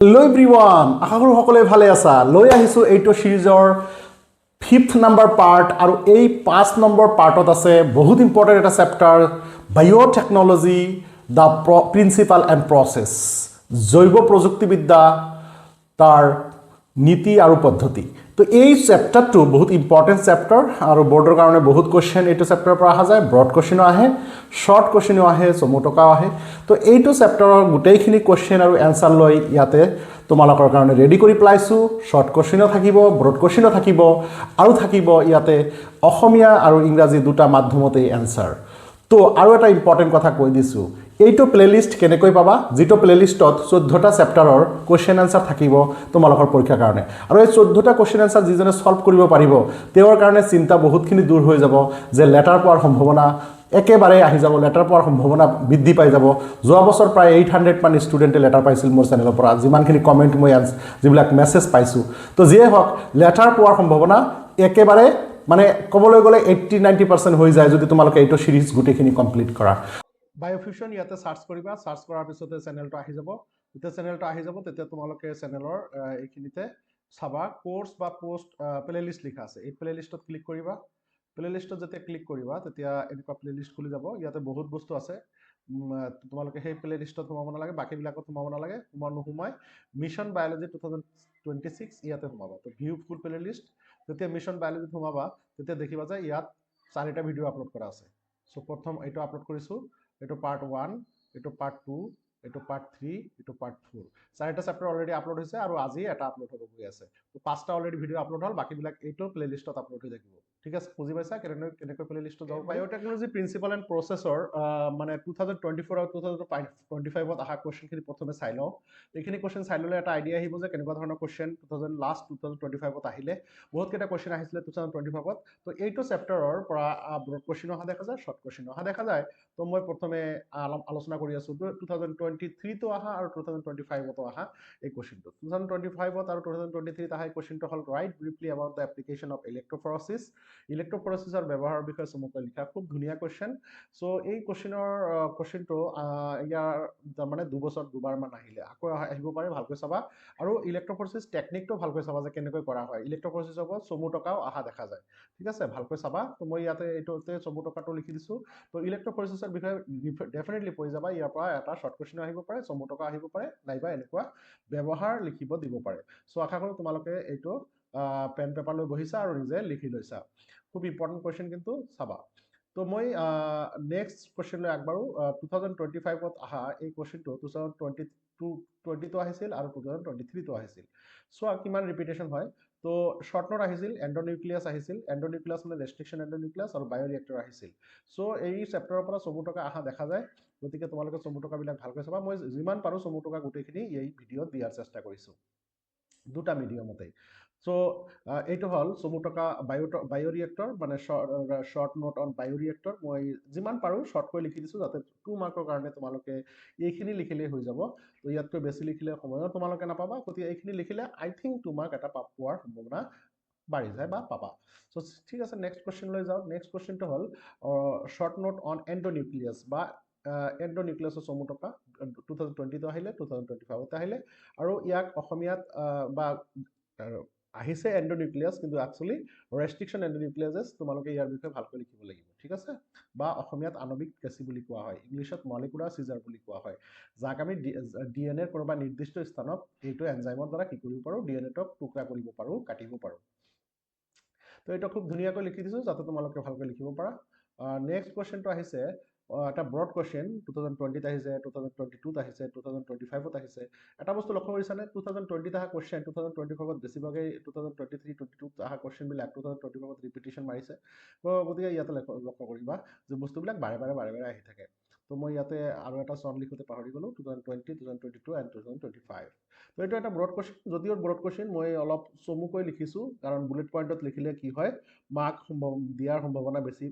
Hello' everyone, আশা কৰোঁ সকলোৱে ভালে আছা। লৈ আহিছোঁ এইটো ছিৰিজৰ 5th নম্বৰ পাৰ্ট আৰু এই 5 নম্বৰ পাৰ্টত আছে বহুত ইম্পৰ্টেণ্ট এটা chapter biotechnology the principal and process, জৈৱ প্ৰযুক্তিবিদ্যা তাৰ নীতি আৰু পদ্ধতি। তো এই চেপ্টাৰটো বহুত ইম্পৰ্টেণ্ট চেপ্টাৰ আৰু বৰ্ডৰ কাৰণে বহুত কুৱেশ্যন এইটো চেপ্টাৰৰ পৰা অহা যায়। ব্ৰড কুৱেশ্যনো আহে, শ্বৰ্ট কুৱেশ্যনো আহে, চমু টকাও আহে। তো এইটো চেপ্টাৰৰ গোটেইখিনি কুৱেশ্যন আৰু এনচাৰ লৈ ইয়াতে তোমালোকৰ কাৰণে ৰেডি কৰি পেলাইছোঁ। শ্বৰ্ট কুৱেশ্যনো থাকিব, ব্ৰড কুৱেশ্যনো থাকিব আৰু থাকিব ইয়াতে অসমীয়া আৰু ইংৰাজী দুটা মাধ্যমতেই এনচাৰ। তো আৰু এটা ইম্পৰ্টেণ্ট কথা কৈ দিছোঁ, এইটো প্লে'লিষ্ট কেনেকৈ পাবা, যিটো প্লে'লিষ্টত 14টা চেপ্টাৰৰ কুৱেশ্যন এনচাৰ থাকিব তোমালোকৰ পৰীক্ষাৰ কাৰণে। আৰু এই 14টা কুৱেশ্যন এনচাৰ যিজনে ছল্ভ কৰিব পাৰিব তেওঁৰ কাৰণে চিন্তা বহুতখিনি দূৰ হৈ যাব যে লেটাৰ পোৱাৰ সম্ভাৱনা একেবাৰে আহি যাব, লেটাৰ পোৱাৰ সম্ভাৱনা বৃদ্ধি পাই যাব। যোৱা বছৰ প্ৰায় 800 মান ষ্টুডেণ্টে লেটাৰ পাইছিল মোৰ চেনেলৰ পৰা, যিমানখিনি কমেণ্ট মই যিবিলাক মেছেজ পাইছোঁ। তো যিয়ে হওক, লেটাৰ পোৱাৰ সম্ভাৱনা একেবাৰে মানে ক'বলৈ গ'লে 80-90% হৈ যায় যদি তোমালোকে এইটো ছিৰিজ গোটেইখিনি কমপ্লিট কৰা। বায়'ফিউশ্যন ইয়াতে চাৰ্চ কৰিবা, চাৰ্চ কৰাৰ পিছতে চেনেলটো আহি যাব। যেতিয়া চেনেলটো আহি যাব তেতিয়া তোমালোকে চেনেলৰ এইখিনিতে চাবা কোৰ্চ বা পোষ্ট প্লে'লিষ্ট লিখা আছে। এই প্লে'লিষ্টত ক্লিক কৰিবা। প্লে'লিষ্টত যেতিয়া ক্লিক কৰিবা তেতিয়া এনেকুৱা প্লে'লিষ্ট খুলি যাব। ইয়াতে বহুত বস্তু আছে, তোমালোকে সেই প্লে'লিষ্টত সোমাব নালাগে, বাকীবিলাকত সোমাব নালাগে। নোসোমাই মিছন বায়'লজি 2026 ইয়াতে সোমাবা। তো ভিউ ফুল প্লে'লিষ্ট, যেতিয়া মিছন বায়'লজিত সোমাবা তেতিয়া দেখিবা যে ইয়াত 4টা ভিডিঅ' আপলোড কৰা আছে। চ' প্ৰথম এইটো আপলোড কৰিছোঁ, এইটো পাৰ্ট 1, এইটো পাৰ্ট 2, এইটো পাৰ্ট 3, এইটো পাৰ্ট 4। 4টা চেপ্টাৰ অলৰেডি আপলোড হৈছে আৰু আজি এটা আপলোড হ'ব গৈ আছে। তো 5টা অলৰেডি ভিডিঅ' আপলোড হ'ল, বাকীবিলাক এইটো প্লে'লিষ্টত আপলোড হৈ থাকিব। ঠিক আছে, বুজি পাইছা কেনেকৈ প্লে'লিষ্টত যাব? বায়'টেকনলজি প্ৰিন্সিপাল এণ্ড প্ৰচেছৰ মানে 2024 আৰু 2025ত অহা কুৱেশ্যনখিনি প্ৰথমে চাই লওঁ। এইখিনি কুৱেশ্যন চাই ল'লে এটা আইডিয়া আহিব যে কেনেকুৱা ধৰণৰ কুৱেশ্যন 2025ত আহিলে। বহুতকেইটা কুৱেশ্যন আহিছিলে 2025ত। তো এইটো চেপ্টাৰৰ পৰা ব্ৰড কুৱেশ্যন অহা দেখা যায়, শ্বৰ্ট কুৱেশ্যন অহা দেখা যায়। তো মই প্ৰথমে আলোচনা কৰি আছোঁ 2023তো অহা আৰু 2025তো অহা এই কুৱেশ্যনটো। 2025ত আৰু 2023ত অহা এই কুৱেশ্যনটো হ'ল write briefly about the application of electrophoresis. ইলেক্ট্ৰফৰেচিছৰ ব্যৱহাৰৰ বিষয়ে চমুকৈ লিখা, খুব ধুনীয়া কুৱেশ্যন। চ' এই কুৱেশ্যনটো ইয়াৰ মানে 2 বছৰত 2বাৰমান আহিলে, আকৌ আহিব পাৰে, ভালকৈ চাবা। আৰু ইলেক্ট্ৰফৰেচিছ টেকনিকটো ভালকৈ চাবা যে কেনেকৈ কৰা হয়। ইলেক্ট্ৰফৰেচিছৰ ওপৰত চমু টকাও অহা দেখা যায়। ঠিক আছে, ভালকৈ চাবা। তো মই ইয়াতে এইটোতে চমু টকাটো লিখি দিছোঁ। তো ইলেক্ট্ৰফৰেচিছৰ বিষয়ে ডেফিনেটলি পঢ়ি যাবা। ইয়াৰ পৰা এটা শ্বৰ্ট কুৱেশ্যন আহিব পাৰে, চমু টকা আহিব পাৰে, নাইবা এনেকুৱা ব্যৱহাৰ লিখিব দিব পাৰে। চ' আশা কৰোঁ তোমালোকে এইটো পেন পেপাৰ লৈ বহিছা আৰু নিজে লিখি লৈছা। খুব ইম্পৰ্টেণ্ট কুৱেশ্যন কিন্তু চাবা। তো মই নেক্সট কুৱেশ্যনলৈ আগবাঢ়োঁ। 2025ত অহা এই কুৱেশ্যনটো 2020তো আহিছিল আৰু 2023তো আহিছিল। চোৱা কিমান ৰিপিটেশ্যন হয়। তো শ্বৰ্ট নোট আহিছিল, এণ্ডোনিউক্লিয়াছ আহিছিল। এণ্ডোনিউক্লিয়াছ মানে ৰেষ্ট্ৰিকশ্যন এণ্ডোনিউক্লিয়াছ আৰু বায়'ৰিয়েক্টৰ আহিছিল। চ' এই চেপ্টাৰৰ পৰা চমু টকা অহা দেখা যায়। গতিকে তোমালোকে চমু টকাবিলাক ভালকৈ চাবা। মই যিমান পাৰোঁ চমু টকা গোটেইখিনি এই ভিডিঅ'ত দিয়াৰ চেষ্টা কৰিছোঁ, দুটা মিডিয়ামতেই। চ' এইটো হ'ল চমু টকা বায়'ৰিয়েক্টৰ, মানে শ্বৰ্ট নোট অন বায়'ৰিয়েক্টৰ। মই যিমান পাৰোঁ শ্বৰ্টকৈ লিখি দিছোঁ যাতে 2 মাৰ্কৰ কাৰণে তোমালোকে এইখিনি লিখিলেই হৈ যাব। তো ইয়াতকৈ বেছি লিখিলে সময়ো তোমালোকে নাপাবা। গতিকে এইখিনি লিখিলে আই থিংক 2 মাৰ্ক এটা পোৱাৰ সম্ভাৱনা বাঢ়ি যায় বা পাবা। চ' ঠিক আছে, নেক্সট কুৱেশ্যনলৈ যাওঁ। নেক্সট কুৱেশ্যনটো হ'ল শ্বৰ্ট নোট অন এণ্ডোনিউক্লিয়াছ বা এণ্ডোনিউক্লিয়াছৰ চমু টকা। 2020তো আহিলে, 2025তো আহিলে। আৰু ইয়াক অসমীয়াত বা আহিছে এণ্ডোনিউক্লিয়াছ, কিন্তু একচুৱেলি ৰেষ্ট্ৰিকশ্যন এণ্ডোনিউক্লিয়াছ। তোমালোকে ইয়াৰ বিষয়ে ভালকৈ লিখিব লাগিব। ঠিক আছে, বা অসমীয়াত আণৱিক পেশী বুলি কোৱা হয়, ইংলিছত মলিকুলাৰ চিজাৰ বুলি কোৱা হয়, যাক আমি DNA কোনোবা নিৰ্দিষ্ট স্থানত এইটো এনজাইমৰ দ্বাৰা কি কৰিব পাৰোঁ, DNAটোক টুকুৰা কৰিব পাৰোঁ, কাটিব পাৰোঁ। তো এইটো খুব ধুনীয়াকৈ লিখি দিছোঁ যাতে তোমালোকে ভালকৈ লিখিব পাৰা। নেক্সট কুৱেশ্যনটো আহিছে এটা ব্ৰড কুৱেশ্যন। 2020ত আহিছে, 2022ত আহিছে, 2025ত আহিছে। এটা বস্তু লক্ষ্য কৰিছানে? 2020ত অহা কুৱেশ্যন 2025ত বেছিভাগেই 2023-22ত অহা কুৱেশ্যনবিলাক 2025ত ৰিপিটেশ্যন মাৰিছে। গতিকে ইয়াতে লক্ষ্য কৰিবা যে বস্তুবিলাক বাৰে বাৰে আহি থাকে। তো মই ইয়াতে আৰু এটা চন লিখোঁতে পাহৰি গ'লোঁ, 2020, 2022 এণ্ড 2025। তো এইটো এটা ব্ৰড কুৱেশ্যন, যদিও ব্ৰড কুৱেশ্যন মই অলপ চমুকৈ লিখিছোঁ, কাৰণ বুলেট পইণ্টত লিখিলে কি হয়, মাৰ্ক দিয়াৰ সম্ভাৱনা বেছি,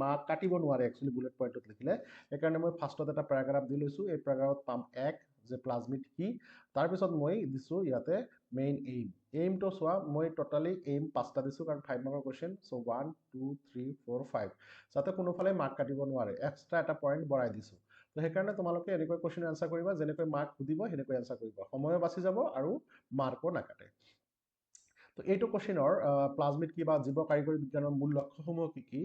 মাৰ্ক কাটিব নোৱাৰে একচুৱেলি বুলেট পইণ্টত লিখিলে। সেইকাৰণে মই ফাৰ্ষ্টত এটা পেৰাগ্ৰাফ দি লৈছোঁ। এই পেৰাগ্ৰাফত পাম 1 যে প্লাজমিড কি, তাৰপিছত মই দিছোঁ ইয়াতে মেইন এইমটো চোৱা। মই টোটালি এইম 5টা দিছোঁ কাৰণ 5 মাৰ্কৰ কুৱেশ্যন। চ' 1 2 3 4 5 যাতে কোনোফালে মাৰ্ক কাটিব নোৱাৰে, এক্সট্ৰা এটা পইণ্ট বঢ়াই দিছোঁ। তো সেইকাৰণে তোমালোকে এনেকৈ কুৱেশ্যন এনচাৰ কৰিবা যেনেকৈ মাৰ্ক সুধিব সেনেকৈ এনচাৰ কৰিবা সময়ো বাচি যাব আৰু মাৰ্কো নাকাটে তো এইটো কুৱেশ্যনৰ প্লাজমিড কি বা জীৱ কাৰিকৰী বিজ্ঞানৰ মূল লক্ষ্যসমূহ কি কি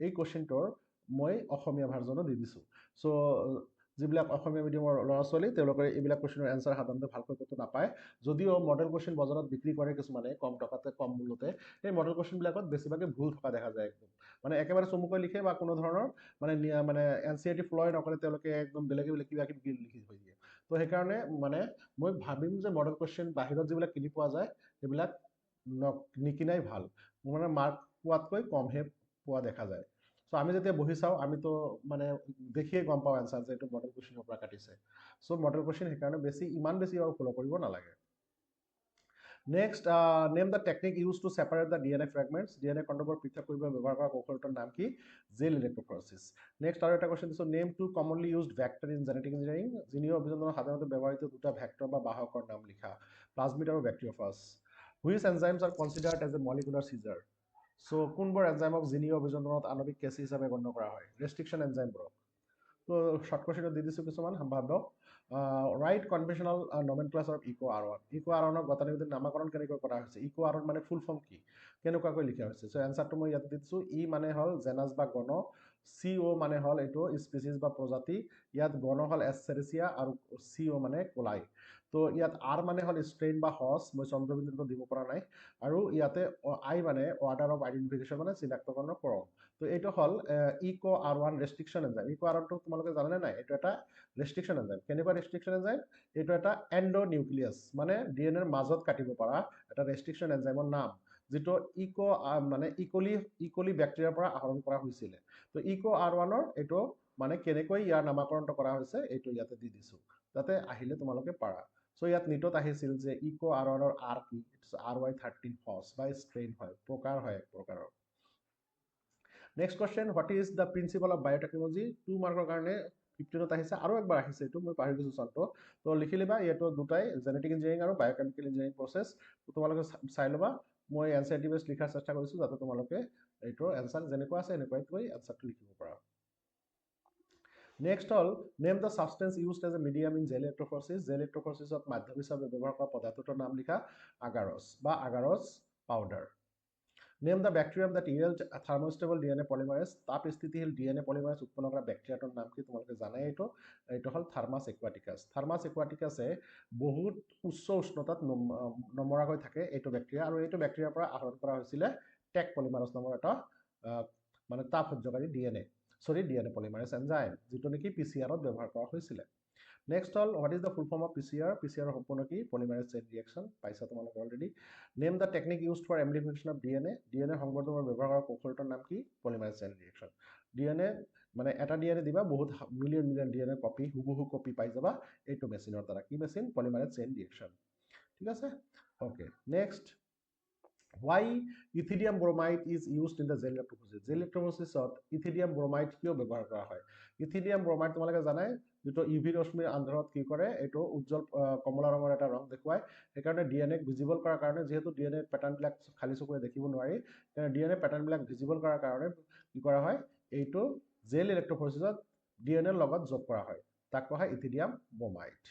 এই কুৱেশ্যনটোৰ মই অসমীয়া ভাৰ্জনো দি দিছোঁ চ' যিবিলাক অসমীয়া মিডিয়ামৰ ল'ৰা ছোৱালী তেওঁলোকে এইবিলাক কুৱেশ্যনৰ এনচাৰ সাধাৰণতে ভালকৈ ক'তো নাপায় যদিও মডেল কুৱেশ্যন বজাৰত বিক্ৰী কৰে কিছুমানে কম টকাতে কম মূল্যতে সেই মডেল কুৱেশ্যনবিলাকত বেছিভাগে ভুল থকা দেখা যায় একদম মানে একেবাৰে চমুকৈ লিখে বা কোনো ধৰণৰ মানে এন চি আৰ টি ফ্ল'ই নকৰে তেওঁলোকে একদম বেলেগ বেলেগ কিবা কিবি লিখি থৈ দিয়ে তো সেইকাৰণে মানে মই ভাবিম যে মডেল কুৱেশ্যন বাহিৰত যিবিলাক কিনি পোৱা যায় সেইবিলাক নিকিনাই ভাল মানে মাৰ্ক পোৱাতকৈ কমহে পোৱা দেখা যায় চ' আমি যেতিয়া বহি চাওঁ আমিতো মানে দেখিয়ে গম পাওঁ এনচাৰ যে এইটো মডেল কুৱেশ্যনৰ পৰা কাটিছে চ' মডেল কুৱেশ্যন সেইকাৰণে ইমান বেছি আৰু ফ'ল' কৰিব নালাগে next name the technique use to separate the DNA fragments DNA খণ্ডবোৰ পৃথক কৰিব ব্যৱহাৰ কৰা কৌশলটোৰ নাম কি জেল ইলেক্ট্ৰফৰেচিছ নেক্সট আৰু এটা কুৱেশ্যন দিছোঁ name two commonly used vector in genetic engineering জিনীয় অভিযোজনত সাধাৰণতে ব্যৱহৃত দুটা ভেক্টৰ বা বাহকৰ নাম লিখা প্লাজমিড আৰু bacteriophage which enzymes are considered as a molecular scissors' কোনবোৰ এনজাইমক জিনীয় অভিযোজনত আণৱিক কেঁচি হিচাপে গণ্য কৰা হয় ৰেষ্ট্ৰিকশ্যন এনজাইমবোৰক তো শ্বৰ্ট কুৱেশ্যনত দি দিছোঁ কিছুমান সম্ভাৱ্য ৰাইট কনভেনশ্যনেল নমেনক্লেচাৰ অফ ইকো আৰনৰ গতানুগতিক নামাকৰণ কেনেকৈ কৰা হৈছে ইকো আৰন মানে ফুল ফৰ্ম কি কেনেকুৱাকৈ লিখা হৈছে চ' এনচাৰটো মই ইয়াত দি দিছোঁ ই মানে হ'ল জেনাছ বা গণ CO মানে হ'ল এইটো স্পেচিছ বা প্ৰজাতি ইয়াত গণ হ'ল এছচেৰেচিয়া আৰু CO মানে কোলাই তো ইয়াত আৰ মানে হ'ল ষ্ট্ৰেইন বা হচ মই চন্দ্ৰবিন্দুটো দিব পৰা নাই আৰু ইয়াতে আই মানে অৰ্ডাৰ অফ আইডেণ্টিফিকেশ্যন মানে চিনাক্তকৰণৰ ক্ৰম তো এইটো হ'ল Eco R1 restriction enzyme Eco আৰনটো তোমালোকে জানে নাই এইটো এটা ৰেষ্ট্ৰিকশ্যন এনজাইম কেনেকুৱা ৰেষ্ট্ৰিকশ্যন এনজাইম এইটো এটা এণ্ডোনিউক্লিয়াছ মানে DNAৰ মাজত কাটিব পৰা এটা ৰেষ্ট্ৰিকশ্যন এনজাইমৰ নাম যিটো মানে ইকলি বেক্টেৰিয়াৰ পৰা আহৰণ কৰা হৈছিলে তো ইকো R1ৰ এইটো মানে কেনেকৈ ইয়াৰ নামাকৰণটো কৰা হৈছে এইটো ইয়াতে দি দিছোঁ যাতে আহিলে তোমালোকে পাৰা চ' ইয়াত নিটত আহিছিল যে ইকো R1ৰ আৰ কি RY13 হচ বা ষ্ট্ৰেইন হয় প্ৰকাৰ হয় এক প্ৰকাৰৰ next question what is the principal of biotechnology 2 মাৰ্কৰ কাৰণে 15ত আহিছে আৰু একবাৰ আহিছে এইটো মই পাহৰি গৈছোঁ চনটো তো লিখি লিবা এইটো দুটাই জেনেটিক ইঞ্জিনিয়াৰিং আৰু বায়'কেমিকেল ইঞ্জিনিয়াৰিং প্ৰচেছ তোমালোকে চাই ল'বা মই এনচাৰ বেছ লিখাৰ চেষ্টা কৰিছোঁ যাতে তোমালোকে এইটোৰ এনচাৰ যেনেকুৱা আছে এনেকুৱাকৈ এনচাৰটো লিখিব পাৰা নেক্সট হ'ল name the substance used as a medium in gel ইলেক্ট্ৰফৰেচিছত মাধ্যম হিচাপে ব্যৱহাৰ কৰা পদাৰ্থটোৰ নাম লিখা আগাৰছ বা agarose powder name the bacterium that yield thermostable DNA polymerase তাপ স্থিতিশীল DNA পলিমাৰেজ উৎপন্ন কৰা বেক্টেৰিয়াটোৰ নাম কি তোমালোকে জানাই এইটো হ'ল থাৰ্মাছ একুৱাটিকাছে বহুত উচ্চ উষ্ণতাত নমৰাকৈ থাকে এইটো বেক্টেৰিয়া আৰু এইটো বেক্টেৰিয়াৰ পৰা আহৰণ কৰা হৈছিলে টেক পলিমাৰছ নামৰ এটা মানে তাপ সহ্যকাৰী DNA পলিমাৰেজ এনজাইম যিটো নেকি PCR ব্যৱহাৰ কৰা হৈছিলে নেক্সট হ'ল what is the full form of PCR সম্পূৰ্ণ কি পলিমাৰেজ চেইন ৰিয়েকশ্যন পাইছা তোমালোকে already name the technique use for amplification of DNA সংবৰ্ধনৰ ব্যৱহাৰ কৰা কৌশলটোৰ নাম কি পলিমাৰেজ চেইন ৰিয়েকশ্যন DNA মানে এটা DNA দিবা বহুত মিলিয়ন DNA কপি হুবহু কপি পাই যাবা এইটো মেচিনৰ দ্বাৰা কি মেচিন পলিমাৰেজ চেইন ৰিয়েকশ্যন ঠিক আছে okay next Why ethidium bromide is used in the gel ইলেক্ট্ৰফৰেচিছত ইথিডিয়াম ব্ৰমাইড কিয় ব্যৱহাৰ কৰা হয় ইথিডিয়াম ব্ৰমাইড তোমালোকে জানাই যিটো UV ৰশ্মিৰ আন্ধাৰত কি কৰে এইটো উজ্জ্বল কমলা ৰঙৰ এটা ৰং দেখুৱায় সেইকাৰণে DNA ভিজিবল কৰাৰ কাৰণে যিহেতু DNA পেটাৰ্ণবিলাক খালী চকুৰে দেখিব নোৱাৰি সেইকাৰণে DNA পেটাৰ্ণবিলাক ভিজিবল কৰাৰ কাৰণে কি কৰা হয় এইটো জেল ইলেক্ট্ৰফৰেচিছত DNAৰ লগত যোগ কৰা হয় তাক কোৱা হয় ethidium bromide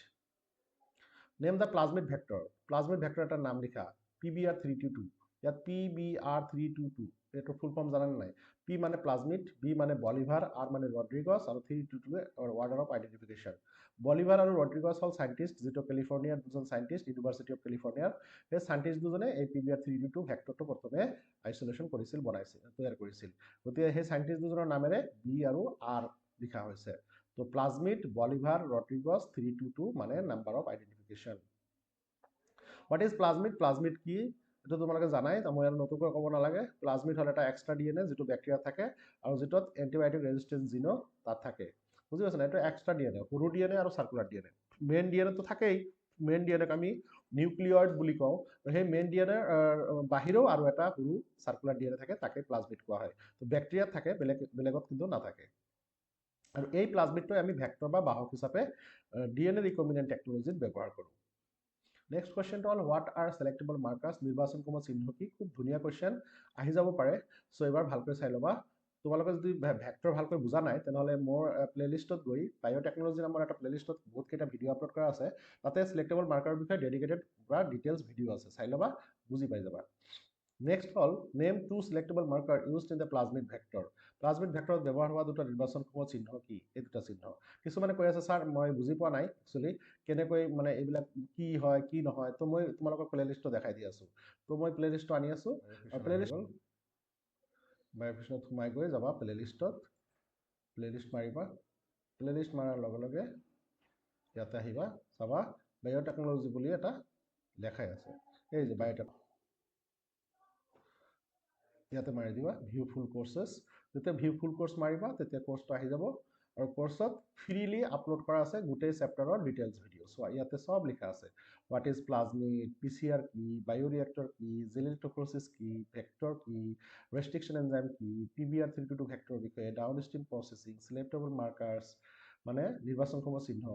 name the plasmid vector এটাৰ নাম লিখা PBR322 ইয়াত PBR322 এইটো ফুল ফৰ্ম জানানে নাই P মানে প্লাজমিড B মানে বলিভাৰ R মানে ৰড্ৰিগছ আৰু 322 অৰ্ডাৰ অফ আইডেণ্টিফিকেশ্যন বলিভাৰ আৰু ৰড্ৰিগছ হ'ল চাইণ্টিষ্ট যিটো কেলিফৰ্ণিয়াৰ দুজন চাইণ্টিষ্ট ইউনিভাৰ্চিটি অফ কেলিফৰ্ণিয়াৰ সেই চাইণ্টিষ্ট দুজনে এই PBR322 ভেক্টৰটো প্ৰথমে আইচলেশ্যন কৰিছিল তৈয়াৰ কৰিছিল গতিকে সেই চাইণ্টিষ্ট দুজনৰ নামেৰে B আৰু R লিখা হৈছে তো প্লাজমিড বলিভাৰ ৰড্ৰিগছ 322 মানে number of identification what is plasmid কি এইটো তোমালোকে জানাই মই আৰু নতুনকৈ ক'ব নালাগে প্লাজমিড হ'ল এটা এক্সট্ৰা DNA যিটো বেক্টেৰিয়া থাকে আৰু যিটোত এণ্টিবায়'টিক ৰেজিষ্টেঞ্চ জিনো তাত থাকে বুজি পাইছা না এইটো এক্সট্ৰা DNA সৰু DNA আৰু চাৰ্কুলাৰ DNA মেইন DNAটো থাকেই মেইন DNAক আমি নিউক্লিয়ইড বুলি কওঁ সেই মেইন DNA বাহিৰেও আৰু এটা সৰু চাৰ্কুলাৰ DNA থাকে তাকে প্লাজমিড কোৱা হয় তো বেক্টেৰিয়াত থাকে বেলেগত কিন্তু নাথাকে আৰু এই প্লাজমিডটো আমি ভেক্টৰ বা বাহক হিচাপে DNA ৰিকম্বিনেণ্ট টেকনলজিত ব্যৱহাৰ কৰোঁ নেক্সট কুৱেশ্যনটো হ'ল হোৱাট আৰ ছিলেক্টেবল মাৰ্কাৰ্ছ নিৰ্বাচন কৰ্মৰ চিহ্ন কি খুব ধুনীয়া কুৱেশ্যন আহি যাব পাৰে চ' এবাৰ ভালকৈ চাই ল'বা তোমালোকে যদি ভেক্টৰ ভালকৈ বুজা নাই তেনেহ'লে মোৰ প্লেলিষ্টত গৈ বায়'টেকনলজি নামৰ এটা প্লেলিষ্টত বহুতকেইটা ভিডিঅ' আপলোড কৰা আছে তাতে চিলেক্টেবল মাৰ্কাৰৰ বিষয়ে ডেডিকেটেড পুৰা ডিটেইলছ ভিডিঅ' আছে চাই ল'বা বুজি পাই যাবা নেক্সট হ'ল name two selectable marker used in the plasmid vector plasmid ভেক্টৰত ব্যৱহাৰ হোৱা দুটা নিৰ্বাচনক্ষম চিহ্ন কি এই দুটা চিহ্ন কিছুমানে কৈ আছে ছাৰ মই বুজি পোৱা নাই একচুৱেলি কেনেকৈ মানে এইবিলাক কি হয় কি নহয় তো মই তোমালোকৰ প্লেলিষ্টটো দেখাই দি আছোঁ তো মই প্লেলিষ্টটো আনি আছোঁ প্লেলিষ্ট বায়'ফিউচনত সোমাই গৈ যাবা প্লেলিষ্ট মাৰিবা প্লেলিষ্ট মাৰাৰ লগে লগে ইয়াতে আহিবা চাবা বায়'টেকনলজি বুলি এটা লেখাই আছে এই যে ইয়াতে মাৰি দিবা ভিউ ফুল কোৰ্চেছ যেতিয়া ভিউ ফুল কোৰ্চ মাৰিবা তেতিয়া কোৰ্চটো আহি যাব আৰু কোৰ্চত ফ্ৰীলি আপলোড কৰা আছে গোটেই চেপ্টাৰৰ ডিটেইলছ ভিডিঅ' চোৱা ইয়াতে সব লিখা আছে হোৱাট ইজ প্লাজমিড পিচিআৰ কি বায়'ৰিয়েক্টৰ কি জেল ইলেক্ট্ৰফৰেচিছ কি ভেক্টৰ কি ৰেষ্ট্ৰিকশ্যন এনজাইম কি PBR 322 ভেক্টৰ বিষয়ে ডাউনষ্ট্ৰীম প্ৰচেছিং চিলেক্টেবল মাৰ্কাৰ্ছ মানে নিৰ্বাচনক্ষম চিহ্ন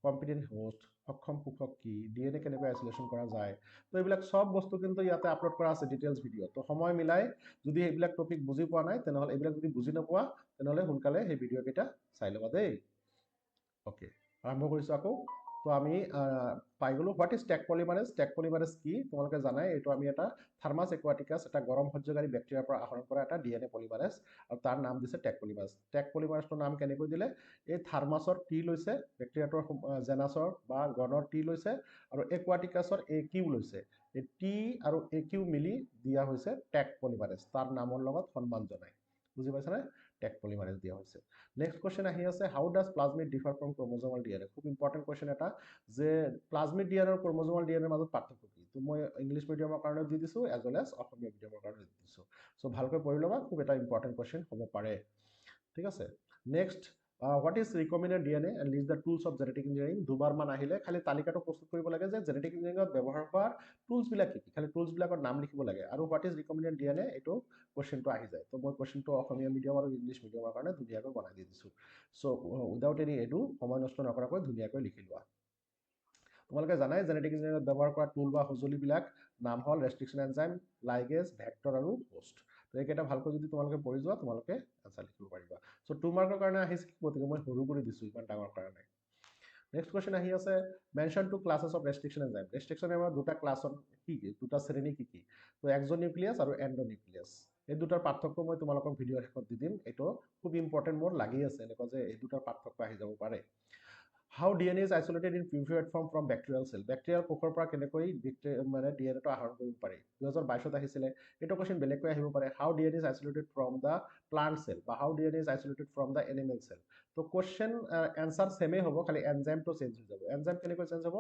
কম্পিটেণ্ট হোষ্ট সক্ষম পোষক কি DNA কেনেকৈ আইচলেশ্যন কৰা যায় তো এইবিলাক সব বস্তু কিন্তু ইয়াতে আপলোড কৰা আছে ডিটেইলছ ভিডিঅ' তো সময় মিলাই যদি এইবিলাক টপিক বুজি পোৱা নাই তেনেহ'লে এইবিলাক যদি বুজি নোপোৱা তেনেহ'লে সোনকালে সেই ভিডিঅ'কেইটা চাই ল'বা দেই অ'কে আৰম্ভ কৰিছোঁ আকৌ তো আমি পাই গ'লোঁ হোৱাট ইজ টেক পলিমাৰেজ কি তোমালোকে জানাই এইটো আমি এটা থাৰ্মাছ একুৱাটিকাছ এটা গৰম সহ্যকাৰী বেক্টেৰিয়াৰ পৰা আহৰণ কৰা এটা DNA পলিমাৰেজ আৰু তাৰ নাম দিছে টেক পলিমাৰেজটোৰ নাম কেনেকৈ দিলে এই থাৰ্মাছৰ টি লৈছে বেক্টেৰিয়াটোৰ জেনাছৰ বা গণৰ টি লৈছে আৰু একুৱাটিকাছৰ AQ লৈছে এই টি আৰু AQ মিলি দিয়া হৈছে টেক পলিমাৰেজ তাৰ নামৰ লগত সন্মান জনায় বুজি পাইছানে টেক পলিমাৰেজ দিয়া হৈছে নেক্সট কোৱেশ্চন আহি আছে হাউ ডাজ প্লাজমিড ডিফাৰ ফ্ৰম ক্ৰমোজোমাল DNA খুব ইম্পৰ্টেণ্ট কোৱেশ্চন এটা যে প্লাজমিড DNA আৰু ক্ৰমোজোমাল DNA মাজত পাৰ্থক্য কি তো মই ইংলিছ মিডিয়ামৰ কাৰণে দি দিছোঁ এজ ৱেল এজ অসমীয়া মিডিয়ামৰ কাৰণে দি দিছোঁ চ' ভালকৈ পঢ়ি ল'বা খুব এটা ইম্পৰ্টেণ্ট কোৱেশ্চন হ'ব পাৰে ঠিক আছে next what is recommended DNA and list the tools of genetic engineering দুবাৰমান আহিলে খালি তালিকাটো প্ৰস্তুত কৰিব লাগে যে জেনেটিক ইঞ্জিনিয়াৰিঙত ব্যৱহাৰ হোৱা টুলছবিলাক কি খালি টুলছবিলাকৰ নাম লিখিব লাগে আৰু হোৱাট ইজ ৰিকমেণ্ডেড DNA এইটো কোৱেশ্চনটো আহি যায় তো মই কোৱেশ্চনটো অসমীয়া মিডিয়াম আৰু ইংলিছ মিডিয়ামৰ কাৰণে ধুনীয়াকৈ বনাই দি দিছোঁ চ' উইদাউট এনি এডু সময় নষ্ট নকৰাকৈ ধুনীয়াকৈ লিখি লোৱা তোমালোকে জানাই জেনেটিক ইঞ্জিনিয়াৰিঙত ব্যৱহাৰ কৰা টুল বা সঁজুলিবিলাক নাম হ'ল ৰেষ্ট্ৰিকশ্যন এনজাইম লাইগেজ ভেক্টৰ আৰু হোষ্ট তো এইকেইটা ভালকৈ যদি তোমালোকে পঢ়ি যোৱা তোমালোকে এনচাৰ লিখিব পাৰিবা চ' 2 মাৰ্কৰ কাৰণে আহিছিল গতিকে মই সৰু কৰি দিছোঁ ইমান ডাঙৰ কৰা নাই নেক্সট কোৱেশ্চন আহি আছে mention two classes of restriction enzyme restriction এনজাইমৰ দুটা ক্লাছৰ কি দুটা শ্ৰেণী কি তো এক্সোনিউক্লিয়াছ আৰু এণ্ডোনিউক্লিয়াছ এই দুটাৰ পাৰ্থক্য মই তোমালোকক ভিডিঅ'ৰ শেষত দি দিম এইটো খুব ইম্পৰ্টেণ্ট মোৰ লাগি আছে এনেকুৱা যে এই দুটাৰ পাৰ্থক্য আহি যাব পাৰে how DNA is isolated in purified form from bacterial cell bacterial কোষৰ পৰা কেনেকৈ মানে DNAটো আহৰণ কৰিব পাৰি 2022ত আহিছিলে এইটো কোৱেশ্চন বেলেগকৈ আহিব পাৰে how DNA is isolated from the plant cell বা how DNA is isolated from the animal cell তো কোৱেশ্চন এনচাৰ ছেমেই হ'ব খালি এনজাইমটো চেঞ্জ হৈ যাব এনজাইম কেনেকৈ চেঞ্জ হ'ব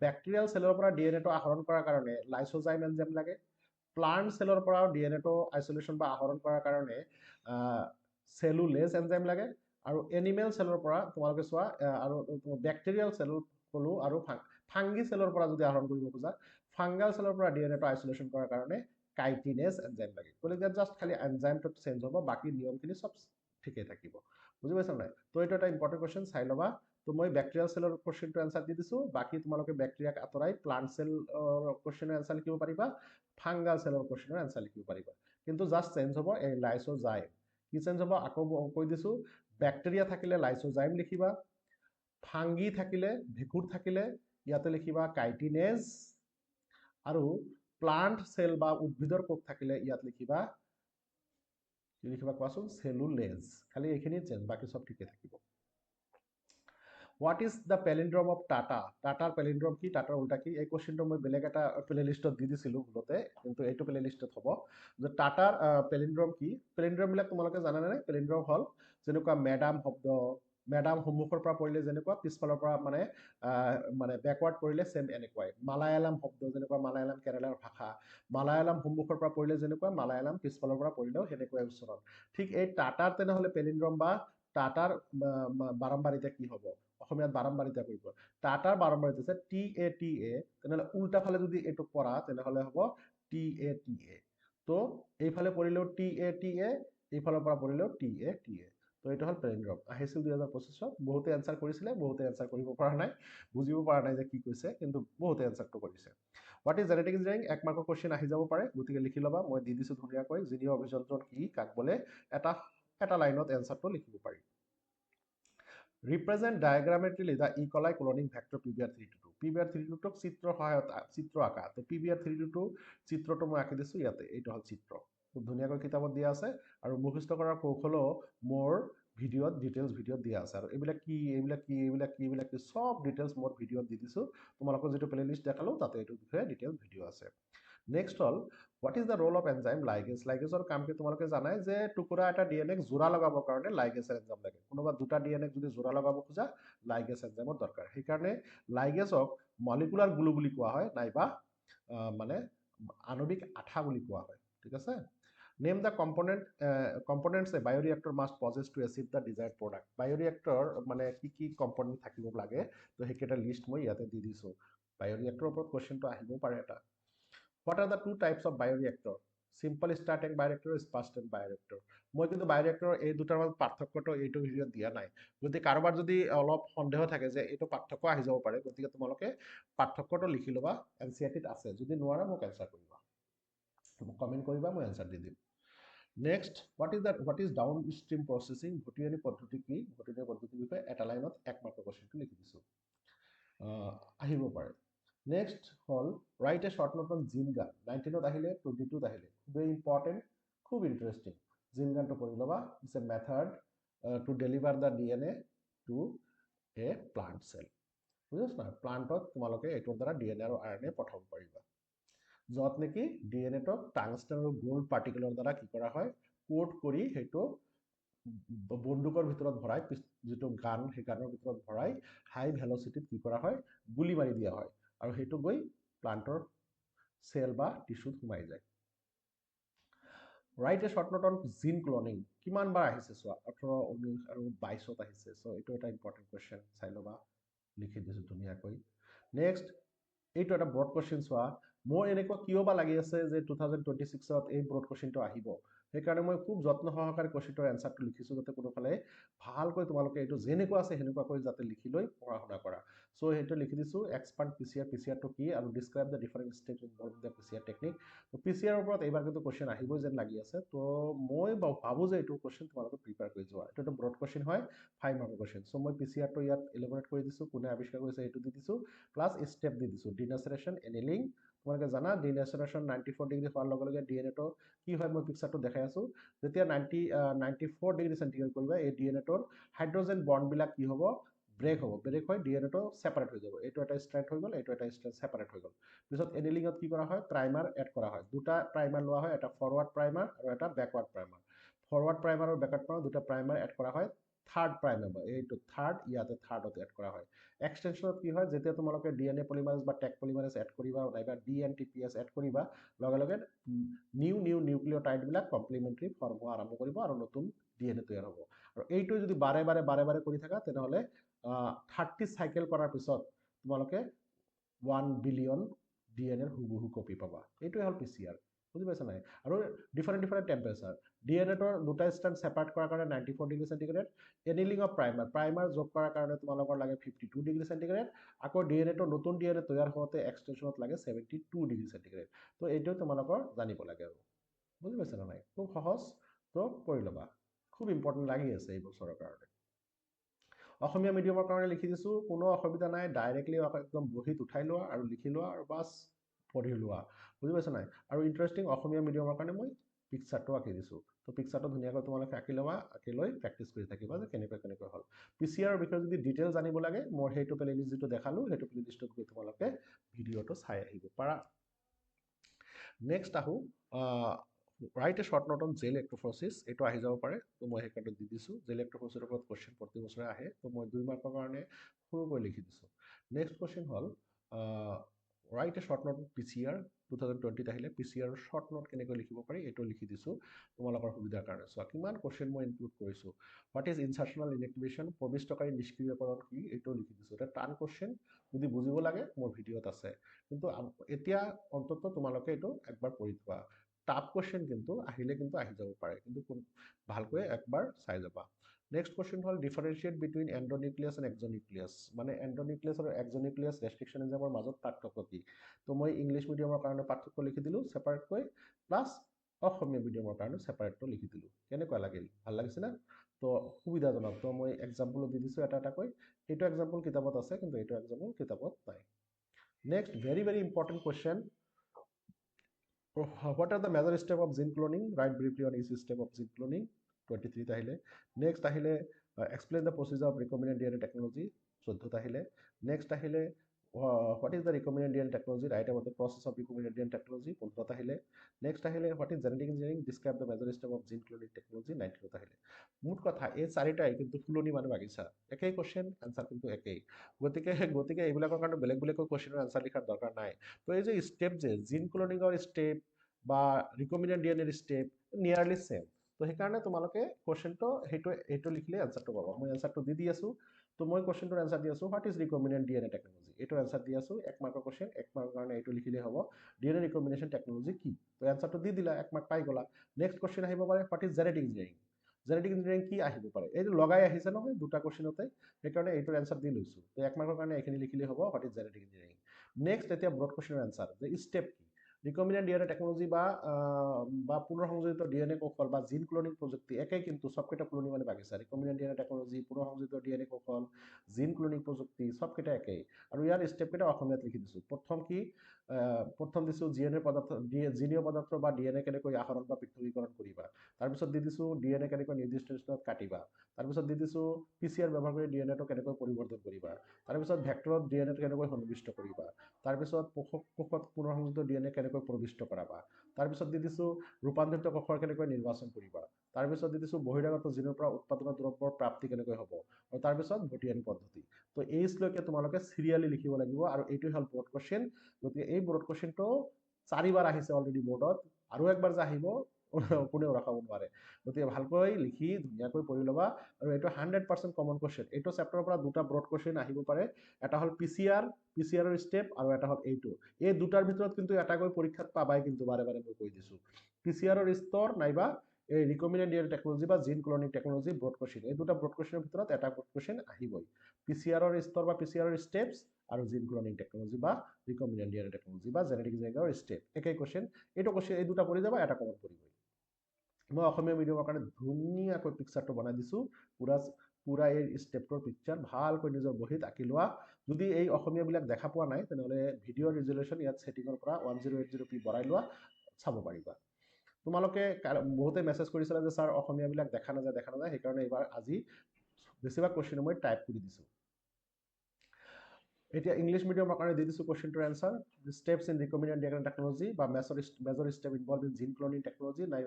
বেক্টেৰিয়েল চেলৰ পৰা DNAটো আহৰণ কৰাৰ কাৰণে লাইচোজাইম এনজাইম লাগে প্লাণ্ট চেলৰ পৰা DNAটো আইচলেশ্যন বা আহৰণ কৰাৰ কাৰণে চেলুলেজ এনজাইম লাগে আৰু এনিমেল চেলৰ পৰা তোমালোকে চোৱা আৰু বেক্টেৰিয়েল চেলৰ ক'লো আৰু ফাংগি চেলৰ পৰা যদি আহৰণ কৰিব খোজা ফাংগাল চেলৰ পৰা DNAটো আইচলেশ্যন কৰাৰ কাৰণে কাইটিনেজ এনজাইম লাগে গতিকে জাষ্ট খালি এনজাইমটো চেঞ্জ হ'ব বাকী নিয়মখিনি চব ঠিকেই থাকিব বুজি পাইছা নাই তো এইটো এটা ইম্পৰ্টেণ্ট কুৱেশ্যন চাই ল'বা তো মই বেক্টেৰিয়েল চেলৰ কুৱেশ্যনটো এনচাৰ দি দিছোঁ বাকী তোমালোকে বেক্টেৰিয়াক আঁতৰাই প্লাণ্ট চেলৰ কুৱেশ্যনৰ এনচাৰ লিখিব পাৰিবা ফাংগাল চেলৰ কুৱেশ্যনৰ এনচাৰ লিখিব পাৰিবা কিন্তু জাষ্ট চেঞ্জ হ'ব এই লাইচোজাইম কি চেঞ্জ হ'ব আকৌ কৈ দিছোঁ বেক্টেৰিয়া থাকিলে লাইচোজাইম লিখিবা ফাংগি থাকিলে ভেঁকুৰ থাকিলে ইয়াতে লিখিবা কাইটিনেজ আৰু প্লাণ্ট চেল বা উদ্ভিদৰ কোষ থাকিলে ইয়াত লিখিবা কি লিখিবা কোৱাচোন চেলুলেজ খালি এইখিনি চেঞ্জ বাকী চব ঠিকে থাকিব হোৱাট ইজ দ্য পেলিণ্ড্ৰম অফ টাটাৰ পেলিণ্ড্ৰম কি টাটাৰ উল্টা কি এই কুৱেশ্যনটো মই বেলেগ এটা প্লেলিষ্টত দি দিছিলোঁ ভুলতে কিন্তু এইটো প্লেলিষ্টত হ'ব যে টাটাৰ পেলিণ্ড্ৰম কি পেলিণ্ড্ৰমবিলাক তোমালোকে জানানে পেলিণ্ড্ৰম হ'ল যেনেকুৱা মেডাম শব্দ মেডাম সন্মুখৰ পৰা পৰিলে যেনেকুৱা পিছফালৰ পৰা মানে বেকৱাৰ্ড পৰিলে চেম এনেকুৱাই মালায়ালাম শব্দ যেনেকুৱা মালায়ালাম কেৰেলাৰ ভাষা মালায়ালাম সন্মুখৰ পৰা পৰিলে যেনেকুৱা মালায়ালাম পিছফালৰ পৰা পৰিলেও সেনেকুৱাই উচ্চাৰণ ঠিক এই টাটাৰ তেনেহ'লে পেলিণ্ড্ৰম বা টাটাৰ বাৰম্বাৰিতা কি হ'ব অসমীয়াত বাৰম্বাৰিতা কৰিব টাটাৰ বাৰম্বাৰিতা আছে TATA তেনেহ'লে উল্টা ফালে যদি এইটো পৰা তেনেহ'লে হ'ব TATA তো এইফালে পৰিলেও TATA এইফালৰ পৰা পৰিলেও TATA তো এইটো হ'ল পেলিণ্ড্ৰম আহিছিল 2025ত বহুতে এনচাৰ কৰিছিলে বহুতে এনচাৰ কৰিব পৰা নাই বুজিব পৰা নাই যে কি কৈছে কিন্তু বহুতে এনচাৰটো কৰিছে হোৱাট ইজ জেনেটিক ইঞ্জিনিয়াৰিং 1 মাৰ্কৰ কুৱেশ্যন আহি যাব পাৰে গতিকে লিখি ল'বা মই দি দিছোঁ ধুনীয়াকৈ জিনীয় অভিযোজন কি কাক বোলে এটা এটা লাইনত এনসারটো লিখিব পাৰি ৰিপ্ৰেজেন্ট ডায়াগ্ৰামেট্ৰিলি দা ইকলাই ক্লোনিং ভেক্টৰ PBR322 PBR322 চিত্ৰৰ সহায়ত চিত্ৰ আঁকা তো PBR322 চিত্ৰটো মই আঁকি দিছো ইয়াতে এইটো হল চিত্ৰ খুব ধুনীয়াকৈ কিতাপত দিয়া আছে আৰু মুখস্থ কৰাৰ কৌশলও মোৰ ভিডিঅ'ত ডিটেইলছ ভিডিঅ'ত দিয়া আছে আৰু এইবিলাক কি সব ডিটেইলছ মোৰ ভিডিঅ'ত দি দিছো তোমালোকৰ যেটো প্লেলিষ্ট দেখালো তাতে এইটো বিষয়ে ডিটেইল ভিডিঅ' আছে নেক্সট হল what is the role of enzyme ligase লাইগেজৰ কাম কি তোমালোকে জানাই যে টুকুৰা এটা ডিএনএক জোৰা লগাবৰ কাৰণে লাইগেজ এনজাইম লাগে কোনোবা দুটা ডিএনএক যদি জোৰা লগাব খোজা লাইগেজ এনজাইমৰ দৰকাৰ সেইকাৰণে লাইগেজক মলিকুলাৰ গ্লু বুলি কোৱা হয় নাইবা মানে আণবিক আঠা বুলি কোৱা হয় ঠিক আছে name the components a bioreactor must possess to achieve the desired product bioreactor মানে কি কম্পোনেন্ট থাকিব লাগে তো সেইকেইটা লিষ্ট মই ইয়াতে দি দিছো বায়োৰিয়েক্টৰৰ ওপৰত কোৱেশ্চনটো আহিব পাৰে এটা What are the two types of bioreactor? Simple starting bioreactor, sparse bioreactor. মই কিন্তু বায়োৰিয়েক্টৰ এই দুটাৰ মাজত পাৰ্থক্যটো এইটো ভিডিঅ'ত দিয়া নাই যদি কাৰোবাৰ যদি অলপ সন্দেহ থাকে যে এইটো পাৰ্থক্য আহি যাব পাৰে গতিকে তোমালোকে পাৰ্থক্যটো লিখি ল'বা এনচিইআৰটিত আছে যদি নোৱাৰা মোক এনসাৰ কৰিবা মোক কমেন্ট কৰিবা মই এনসাৰ দি দিম next what is downstream processing ভটিয়ানি পদ্ধতি কি ভটিয়ানি পদ্ধতিৰ বিষয়ে এটা লাইনত এক মাৰ্কৰ কোৱেশ্চনটো লিখি দিছো আহিব পাৰে Next hall write a short note on জিন গান 19ত আহিলে 22ত আহিলে very important খুব ইন্টারেস্টিং জিন গানটো পঢ়ি লবা it's a method to deliver the DNA to a plant cell বুঝছ না প্লান্টত তোমালোকে এটোৰ দ্বাৰা DNA আৰু RNA পঠাব পাৰিবা যত নেকি DNA টো টাংস্টেন আৰু গোল্ড পাৰ্টিকুলাৰ দ্বাৰা কি কৰা হয় কোট কৰি হেটো বন্দুকৰ ভিতৰত ভৰাই যেটো গান সেই গানৰ ভিতৰত ভৰাই হাই ভেলোসিটিত কি কৰা হয় গুলি মাৰি দিয়া হয় আৰু হেতু গৈ প্লান্টৰ সেল বা টিস্যুত সোমাই যায় right a short note on gene cloning কিমান বাৰ আহিছে সোৱা 18 19 আৰু 22ত আহিছে সো এটো এটা ইম্পৰ্টেন্ট কোৱেশ্চন চাই লবা লিখি দিছো ধুনীয়াকৈ নেক্সট এইটো এটা ব্ৰড কোৱেশ্চন সোৱা মোৰ এনেকুৱা কিয় বা লাগি আছে যে 2026ত এই ব্ৰড কোৱেশ্চনটো আহিব সেইকাৰণে মই খুব যত্ন সহকাৰে কোৱেশ্চনটোৰ এনসাৰটো লিখিছো যাতে কোনোফালে ভালকৈ তোমালোকে এইটো যেনেকুৱা আছে হেনেকুৱাকৈ যাতে লিখি লৈ পঢ়া শুনা কৰা সো হেটো লিখি দিছো এক্সপাৰ্ট পিসিআৰ টো কি আৰু describe the different steps involved in the PCR technique তো পিসিআৰ ওপৰত এইবাৰ কিন্তু কোৱেশ্চন আহিবই যেন লাগি আছে তো মই ভাবো যে এইটো কোৱেশ্চন তোমালোকে প্ৰিপেয়াৰ কৰি যোৱা এটা ব্ৰড কোৱেশ্চন হয় 5 মাৰ্কৰ কোৱেশ্চন সো মই পিসিআৰ টো ইয়াত এলিমিনেট কৰি দিছো কোনে আৱিষ্কাৰ কৰিছে এইটো দি দিছো প্লাস স্টেপ দি দিছো ডিনেচাৰেশন এনিলিং তোমালোকে জানা ডিনেচাৰেশন 94 ডিগ্ৰী হোৱাৰ লগে লগে ডিএনএ টো কি হয় মই পিকচাৰটো দেখাই আছো যেতিয়া 94 ডিগ্ৰী সেন্টিগ্ৰেড কৰিবা এই ডিএনএ টোৰ হাইড্ৰোজেন বন্ড বিলাক কি হ'ব ব্ৰেক হ'ব ব্ৰেক হয় ডিএনএ টো সেপাৰেট হৈ যাব এইটো এটা স্ট্ৰেট হৈ গল এইটো এটা স্ট্ৰেট সেপাৰেট হৈ গল পিছত এনিলিংত কি কৰা হয় প্ৰাইমাৰ এড কৰা হয় দুটা প্ৰাইমাৰ লোৱা হয় এটা ফৰৱাৰ্ড প্ৰাইমাৰ আৰু এটা ব্যাকৱাৰ্ড প্ৰাইমাৰ ফৰৱাৰ্ড প্ৰাইমাৰ আৰু ব্যাকৱাৰ্ড প্ৰাইমাৰ দুটা প্ৰাইমাৰ এড কৰা হয় থাৰ্ড প্ৰাইমাৰ এইটো থাৰ্ড ইয়াতে থাৰ্ডত এড কৰা হয় এক্সটেনশনত কি হয় যেতিয়া তোমালোকে ডিএনএ পলিমাৰেজ বা টেক পলিমাৰেজ এড কৰিবা নাইবা ডিএনটিপিএছ এড কৰিবা লগে লগে নিউ নিউক্লিওটাইড বিলাক কমপ্লিমেন্টাৰী ফৰ্ম হোৱা আৰম্ভ কৰিব আৰু নতুন ডিএনএ তৈয়াৰ হ'ব আৰু এইটো যদি বাৰে বাৰে কৰি থাকা তেনেহলে 30 সাইকেল কৰাৰ পিছত তোমালোকে 1 বিলিয়ন ডিএনএৰ হুবহু কপি পাবা এইটোৱে হল পিসিআৰ বুজি পাইছা নাই আৰু ডিফাৰেন্ট টেম্পাৰেচাৰ ডিএনএ টোৰ দুটা ষ্ট্ৰেণ্ড সেপাৰেট কৰাৰ কাৰণে 94 ডিগ্ৰী সেন্টিগ্ৰেড এনিলিং অফ প্ৰাইমাৰ যোগ কৰাৰ কাৰণে তোমালোকৰ লাগে 52 ডিগ্ৰী সেন্টিগ্ৰেড আকৌ ডিএনএ টোৰ নতুন ডিএনএ তৈয়াৰ হোৱাতে এক্সটেনশনত লাগে 72 ডিগ্ৰী সেন্টিগ্ৰেড তো এইটো তোমালোকৰ জানিব লাগে আৰু বুজি পাইছা নাই খুব সহজ তো পঢ়ি লবা খুব ইম্পৰ্টেন্ট লাগি আছে এই বছৰৰ কাৰণে অসমীয়া মিডিয়ামৰ কাৰণে লিখি দিছো কোনো অসুবিধা নাই ডাইৰেক্টলি একদম বহিত উঠাই লোৱা আৰু লিখি লোৱা আৰু বাস পঢ়ি লোৱা বুজি পাইছা নাই আৰু ইন্টাৰেস্টিং অসমীয়া মিডিয়ামৰ কাৰণে মই পিকচাৰটো আঁকি দিছো তো পিকচাৰটো ধুনীয়াকৈ তোমালোকে আঁকি লবা আঁকি লৈ প্ৰেক্টিছ কৰি থাকিবা যে কেনেকৈ হল পিসিআৰ বিষয়ে যদি ডিটেইল জানিব লাগে মোৰ হেটো প্লেলিষ্ট যেটো দেখালো হেটো প্লেলিষ্টত গৈ তোমালোকে ভিডিওটো চাই আহিব পাৰা নেক্সট আহো write a short note on gel electrophoresis এইটো আহি যাব পাৰে তো মই হেকাটো দি দিছো জেল ইলেক্ট্ৰোফৰেচিছৰ ওপৰত কোৱেশ্চন প্ৰতি বছৰে আহে তো মই 2 মাৰ্কৰ কাৰণে সৰুকৈ লিখি দিছো নেক্সট কোৱেশ্চন হল write a short note on PCR 2020 আহিলে পিসিআৰ শৰ্ট নোট কেনেকৈ লিখিব পাৰি এইটো লিখি দিছো তোমালোকৰ সুবিধাৰ কাৰণে সো কিমান কোৱেশ্চন মই ইনক্লুড কৰিছো হোৱাট ইজ ইনচাৰ্শনাল ইনএক্টিভেশন প্ৰবিষ্টকাৰী নিষ্ক্ৰিয়কৰণ কি এইটো লিখি দিছো এটা টান কোৱেশ্চন যদি বুজিব লাগে মোৰ ভিডিওত আছে কিন্তু এতিয়া অন্তত তোমালোকে এইটো একবাৰ পঢ়ি থোৱা টাফ কোৱেশ্চন কিন্তু আহিলে কিন্তু আহি যাব পাৰে কিন্তু ভালকৈ একবাৰ চাই যাবা নেক্সট কোৱেশ্চন হল differentiate between endonuclease and exonuclease মানে এন্ডোনিউক্লিয়াছ আৰু এক্সোনিউক্লিয়াছ ৰেষ্ট্ৰিকশন এনজাইমৰ মাজত পাৰ্থক্য কি তো মই ইংলিশ মিডিয়ামৰ কাৰণে পাৰ্থক্য লিখি দিলো সেপাৰেটকৈ প্লাস অসমীয়া মিডিয়ামৰ কাৰণে ছেপাৰেটটো লিখি দিলোঁ কেনেকুৱা লাগিল ভাল লাগিছে না তো সুবিধাজনক তো মই এক্সাম্পলো দি দিছোঁ এটা এটাকৈ এইটো এক্সাম্পল কিতাপত আছে কিন্তু এইটো এক্সাম্পল কিতাপত নাই next very very important question what are the major step of gene cloning write briefly on each step of gene cloning 23 আহিলে next আহিলে explain the procedure of recombinant DNA technology 14 আহিলে next আহিলে what is the recombinant DNA technology write about the process of recombinant DNA technology 15 আহিলে next আহিলে what is genetic engineering describe the major step of gene cloning technology 19 আহিলে মুঠ কথা এই চাৰিটাই কিন্তু ফুলনি মানে বাগিচা একেই কোশ্চেন আনসাৰ কিন্তু একেই গতিকে এইবিলাকৰ কাৰণে বেলেগ বেলেগ কোশ্চেনৰ আনসাৰ লিখাৰ দৰকাৰ নাই তো এই যে স্টেপ যে জিন ক্লোনিঙৰ স্টেপ বা ৰিকম্বিনেণ্ট ডিএনএৰ স্টেপ নিয়াৰলি সেম তো সেইকাৰণে তোমালোকে কোশ্চেনটো সেইটো লিখিলে আনসাৰটো পাবা মই আনসাৰটো দি আছোঁ তো মই কোশ্চেনটোৰ আনসাৰ দি আছোঁ what is recombinant DNA technology এইটো আনসাৰ দি আছোঁ 1 মাৰ্কৰ কোশ্চেন 1 মাৰ্কৰ কাৰণে এইটো লিখিলে হ'ব ডিএনএ ৰিকম্বিনেশ্যন টেকনলজি কি তো আনসাৰটো দি দিলা 1 মাৰ্ক পাই গলা নেক্সট কোশ্চেন আহিব পাৰে what is genetic engineering genetic engineering কি আহিব পাৰে এইটো লগাই আহিছে নহয় দুটা কোশ্চেনতে সেইকাৰণে এইটোৰ আনসাৰ দি লৈছোঁ তো 1 মাৰ্কৰ কাৰণে এইখিনি লিখিলে হ'ব what is genetic engineering next এতিয়া ব্ৰড কোশ্চেনৰ আনসাৰ যে স্টেপ কি ৰিকম্বিনেণ্ট ডিএনএ টেকনলজি বা পুনঃসংযোজিত ডিএনএ কৌশল বা জিন ক্লোনিং প্ৰযুক্তি একেই কিন্তু সবকেইটা ক্লোনিং মানে বাগিচা ৰিকম্বিনেণ্ট ডিএনএ টেকনলজি পুনঃসংযোজিত ডিএনএ কৌশল জিন ক্লোনিং প্ৰযুক্তি সবকেইটা একেই আৰু ইয়াৰ স্টেপকেইটা অসমীয়াত লিখি দিছোঁ প্ৰথম দিছোঁ জিএনএ পদাৰ্থ জিনীয় পদাৰ্থ বা ডিএনএ কেনেকৈ আহৰণ বা পৃথকীকৰণ কৰিবা তাৰপিছত দি দিছোঁ ডিএনএ কেনেকৈ নিৰ্দিষ্ট স্থানত কাটিবা তাৰপিছত দি দিছোঁ পিচিআৰ ব্যৱহাৰ কৰি ডিএনএটো কেনেকৈ পৰিৱৰ্তন কৰিবা তাৰপিছত ভেক্টৰত ডিএনএটো কেনেকৈ সন্নিৱিষ্ট কৰিবা তাৰপিছত কোষত পুনঃসংযোজিত ডিএনএ কেনেকৈ প্ৰবিষ্ট কৰাবা তাৰপিছত দি দিছোঁ ৰূপান্তৰিত কোষৰ কেনেকৈ নিৰ্বাচন কৰিবা তাৰপিছত দি দিছোঁ বহিৰাগত জিনৰ পৰা উৎপাদনৰ দ্ৰব্যৰ প্ৰাপ্তি কেনেকৈ হ'ব আৰু তাৰপিছত ভটিয়ানি পদ্ধতি তো এইচলৈকে তোমালোকে চিৰিয়েলি লিখিব লাগিব আৰু এইটো হ'ল ব্ৰড কোশ্চেন গতিকে এই ব্ৰড কোশ্চেনটো 4 বাৰ আহিছে অলৰেডি বৰ্ডত আৰু একবাৰ যে আহিব কোনেও ৰখাব নোৱাৰে গতিকে ভালকৈ লিখি ধুনীয়াকৈ পঢ়ি ল'বা আৰু এইটো 100% কমন কোশ্চেন এইটো চেপ্টাৰৰ পৰা দুটা ব্ৰড কোশ্চেন আহিব পাৰে এটা হ'ল পিচিআৰৰ ষ্টেপ আৰু এটা হ'ল এইটো এই দুটাৰ ভিতৰত কিন্তু এটাকৈ পৰীক্ষাত পাবাই কিন্তু বাৰে বাৰে মই কৈ দিছোঁ পিচিআৰৰ স্তৰ নাইবা এই ৰিকম্বিনেণ্ট ডিএনএ টেকনলজি বা জিন ক্লোনিং টেকনলজি ব্ৰড কোশ্চেন এই দুটা ব্ৰড কোশ্চেনৰ ভিতৰত এটা ব্ৰড কোশ্চেন আহিবই পিচিআৰৰ স্তৰ বা পিচিআৰৰ ষ্টেপছ আৰু জিন ক্লোনিং টেকনলজি বা ৰিকম্বিনেণ্ট ডিএনএ টেকনলজি বা জেনেটিক ইঞ্জিনিয়াৰিঙৰ ষ্টেপ একেই কোশ্চেন এইটো কোশ্চেন এই দুটা পঢ়ি যাবা এটা কমন পৰিবই মই অসমীয়া মিডিয়ামৰ কাৰণে ধুনীয়াকৈ পিকচাৰটো বনাই দিছোঁ পুৰা এই ষ্টেপটোৰ পিকচাৰ ভালকৈ নিজৰ বহীত আঁকি লোৱা যদি এই অসমীয়াবিলাক দেখা পোৱা নাই তেনেহ'লে ভিডিঅ' ৰিজলিউশ্যন ইয়াত ছেটিঙৰ পৰা 1080p বঢ়াই লোৱা চাব পাৰিবা তোমালোকে বহুতে মেছেজ কৰিছিলা যে ছাৰ অসমীয়াবিলাক দেখা নাযায় সেইকাৰণে এইবাৰ আজি বেছিভাগ কোশ্চেন মই টাইপ কৰি দিছোঁ এতিয়া ইংলিছ মিডিয়ামৰ কাৰণে দি দিছোঁ কোশ্চেনটোৰ answer steps in recombinant DNA technology বা major step involve in gene cloning technology নাই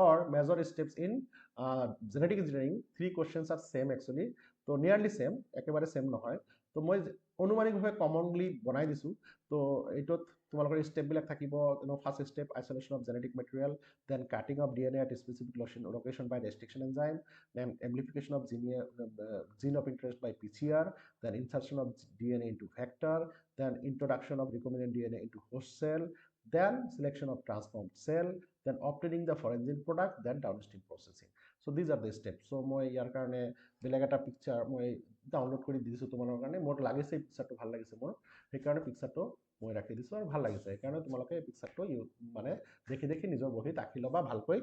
or major steps in genetic engineering 3 questions are same actually তো নিয়াৰলি সেম একেবাৰে সেম নহয় তো মই অনুমানিকভাৱে কমনলি বনাই দিছোঁ তো এইটোত তোমালোকৰ ষ্টেপবিলাক থাকিব first step isolation of genetic material then cutting of DNA at specific location by restriction enzyme then amplification of gene of interest by PCR then insertion of DNA into vector, then introduction of recombinant DNA into host cell, then selection of transformed cell, then obtaining the forensic product, then downstream processing. So these are the steps. So মই ইয়াৰ কাৰণে বেলেগ এটা picture মই download কৰি দিছোঁ তোমালোকৰ কাৰণে মোৰ লাগিছে এই পিকচাৰটো ভাল লাগিছে মোৰ সেইকাৰণে পিকচাৰটো মই ৰাখি দিছোঁ আৰু ভাল লাগিছে সেইকাৰণে তোমালোকে এই পিকচাৰটো মানে দেখি নিজৰ বহীত আঁকি ল'বা ভালকৈ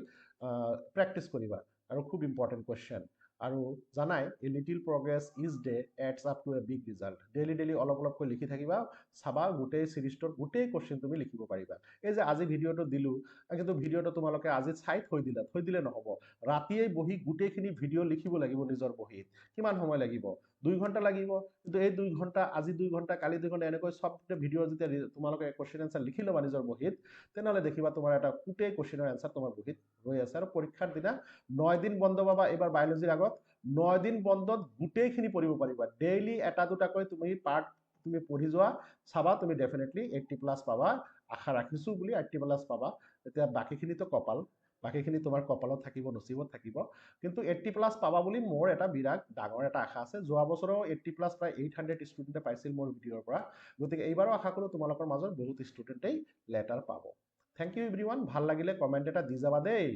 প্ৰেক্টিছ কৰিবা আৰু খুব ইম্পৰ্টেণ্ট কুৱেশ্যন আৰু জানাই a little progress each day adds up to a big result daily অলপকৈ লিখি থাকিবা চাবা গোটেই চিৰিজটোৰ গোটেই কোশ্চেন তুমি লিখিব পাৰিবা এই যে আজি ভিডিঅ'টো দিলোঁ কিন্তু ভিডিঅ'টো তোমালোকে আজি চাই থৈ দিলে নহ'ব ৰাতিয়েই বহি গোটেইখিনি ভিডিঅ' লিখিব লাগিব নিজৰ বহীত কিমান সময় লাগিব 2 ঘণ্টা লাগিব কিন্তু এই 2 ঘণ্টা আজি 2 ঘণ্টা কালি 2 ঘণ্টা এনেকৈ সব ভিডিঅ' যেতিয়া তোমালোকে কোশ্চেন এনসাৰ লিখি ল'বা নিজৰ বহীত তেনেহ'লে দেখিবা তোমাৰ এটা গোটেই কোশ্চেনৰ এনসাৰ তোমাৰ বহীত ৰৈ আছে আৰু পৰীক্ষাৰ দিনা 9 দিন বন্ধ পাবা এইবাৰ বায়োলজিৰ আগত 9 দিন বন্ধত গোটেইখিনি পঢ়িব পাৰিবা ডেইলি এটা দুটাকৈ তুমি পাৰ্ট তুমি পঢ়ি যোৱা চাবা তুমি ডেফিনেটলি 80+ পাবা আশা ৰাখিছোঁ বুলি 80+ পাবা এতিয়া বাকীখিনিতো কপাল বাকীখিনি তোমাৰ কপালত থাকিব নচিবত থাকিব কিন্তু 80+ পাবা বুলি মোৰ এটা বিৰাট ডাঙৰ এটা আশা আছে যোৱা বছৰো 80+ প্ৰায় 800 ষ্টুডেণ্টে পাইছিল মোৰ ভিডিঅ'ৰ পৰা গতিকে এইবাৰো আশা কৰোঁ তোমালোকৰ মাজত বহুত ষ্টুডেণ্টেই লেটাৰ পাব থেংক ইউ এভৰিৱান ভাল লাগিলে কমেণ্ট এটা দি যাবা দেই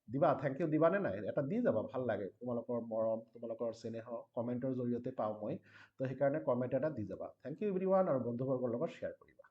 দিবা থেংক ইউ দিবানে নাই এটা দি যাবা ভাল লাগে তোমালোকৰ মৰম তোমালোকৰ স্নেহ কমেণ্টৰ জৰিয়তে পাওঁ মই তো সেইকাৰণে কমেণ্ট এটা দি যাবা থেংক ইউ এভৰিৱান আৰু বন্ধুবৰ্গৰ লগত শ্বেয়াৰ কৰিবা